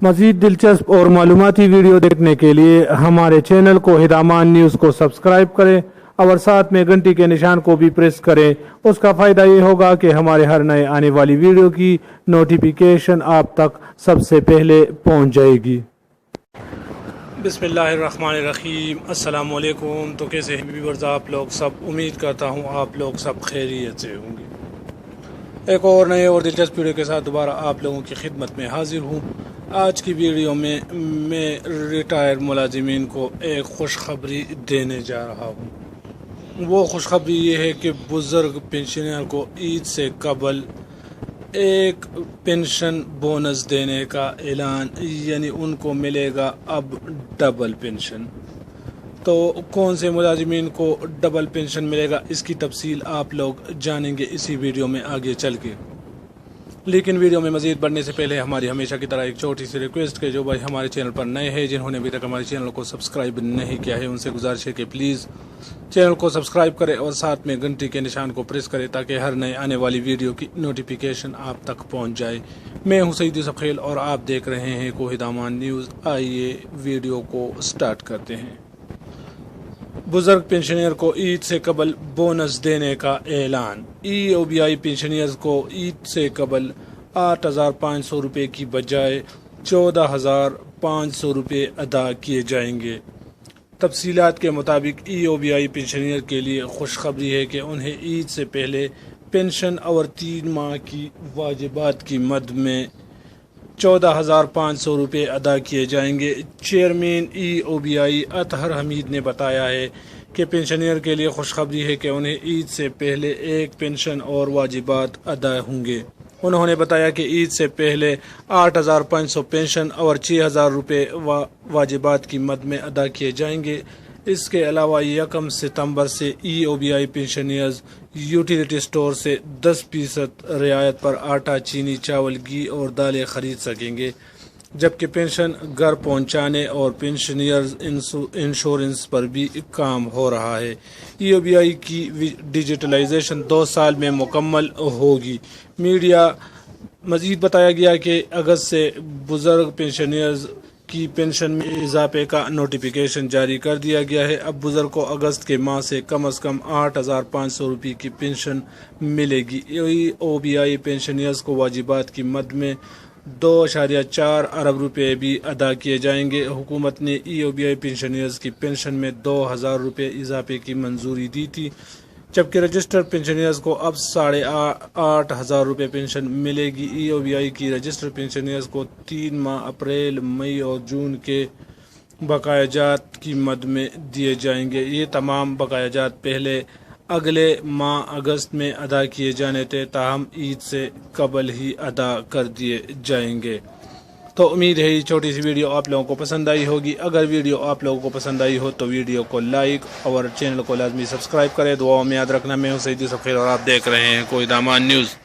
मज़ीद दिलचस्प और मालूमाती वीडियो देखने के लिए हमारे चैनल को हिदामान न्यूज़ को सब्सक्राइब करें और साथ में घंटी के निशान को भी प्रेस करें। उसका फ़ायदा ये होगा कि हमारे हर नए आने वाली वीडियो की नोटिफिकेशन आप तक सबसे पहले पहुंच जाएगी। बिस्मिल्लाहिर्रहमानिर्रहीम, अस्सलाम वालेकुम। तो कैसे हैं व्यूअर्स आप लोग सब? उम्मीद करता हूँ आप लोग सब खैरियत से होंगे। एक और नए और दिलचस्प वीडियो के साथ दोबारा आप लोगों की खिदमत में हाजिर हूँ। आज की वीडियो में मैं रिटायर्ड मुलाजिमीन को एक खुशखबरी देने जा रहा हूँ। वो खुशखबरी ये है कि बुज़ुर्ग पेंशनर को ईद से कबल एक पेंशन बोनस देने का ऐलान, यानी उनको मिलेगा अब डबल पेंशन। तो कौन से मुलाजिमीन को डबल पेंशन मिलेगा, इसकी तफसील आप लोग जानेंगे इसी वीडियो में आगे चल के। लेकिन वीडियो में मज़ीद बढ़ने से पहले हमारी हमेशा की तरह एक छोटी सी रिक्वेस्ट है, जो भाई हमारे चैनल पर नए हैं, जिन्होंने अभी तक हमारे चैनल को सब्सक्राइब नहीं किया है, उनसे गुजारिश है कि प्लीज़ चैनल को सब्सक्राइब करें और साथ में घंटी के निशान को प्रेस करें ताकि हर नए आने वाली वीडियो की नोटिफिकेशन आप तक पहुंच जाए। मैं हूं सईद यूसुफ खेल और आप देख रहे हैं कोहिदामान न्यूज़। आइए वीडियो को स्टार्ट करते हैं। बुजुर्ग पेंशनर को ईद से कबल बोनस देने का ऐलान। EOBI पेंशनर्स को ईद से कबल 8,500 रुपये की बजाय 14,500 रुपये अदा किए जाएंगे। तफसीलात के मुताबिक EOBI पेंशनर के लिए खुशखबरी है कि उन्हें ईद से पहले पेंशन और 3 माह की वाजिबात की मद में 14,500 रुपये अदा किए जाएंगे। चेयरमैन EOBI अतहर हमीद ने बताया है कि पेंशनर के लिए खुशखबरी है कि उन्हें ईद से पहले एक पेंशन और वाजिबात अदा होंगे। उन्होंने बताया कि ईद से पहले 8,500 पेंशन और 6,000 रुपये वाजिबात की मद में अदा किए जाएंगे। इसके अलावा 1 सितंबर से EOBI पेंशनर्स यूटिलिटी स्टोर से 10% रियायत पर आटा, चीनी, चावल, घी और दालें खरीद सकेंगे, जबकि पेंशन घर पहुंचाने और पेंशनर्स इंश्योरेंस पर भी काम हो रहा है। EOBI की डिजिटलाइजेशन 2 साल में मुकम्मल होगी। मीडिया मजीद बताया गया कि अगस्त से बुजुर्ग पेंशनर्स की पेंशन में इजाफे का नोटिफिकेशन जारी कर दिया गया है। अब बुजुर्ग को अगस्त के माह से कम 8,500 रुपये की पेंशन मिलेगी। EOBI पेंशनर्स को वाजिबात की मद में 2.4 अरब रुपये भी अदा किए जाएंगे। हुकूमत ने EOBI पेंशनर्स की पेंशन में 2,000 रुपये इजाफे की मंजूरी दी थी, जबकि रजिस्टर्ड पेंशनर्स को अब 8,500 रुपये पेंशन मिलेगी। EOBI की रजिस्टर्ड पेंशनर्स को 3 माह अप्रैल, मई और जून के बकायाजात की मद में दिए जाएंगे। ये तमाम बकायाजात पहले अगले माह अगस्त में अदा किए जाने थे, ताहम ईद से कबल ही अदा कर दिए जाएंगे। तो उम्मीद है ये छोटी सी वीडियो आप लोगों को पसंद आई होगी। अगर वीडियो आप लोगों को पसंद आई हो तो वीडियो को लाइक और चैनल को लाजमी सब्सक्राइब करें। दुआओं में याद रखना। मैं हूं सईद यूसुफ खेल और आप देख रहे हैं कोहिदामान न्यूज़।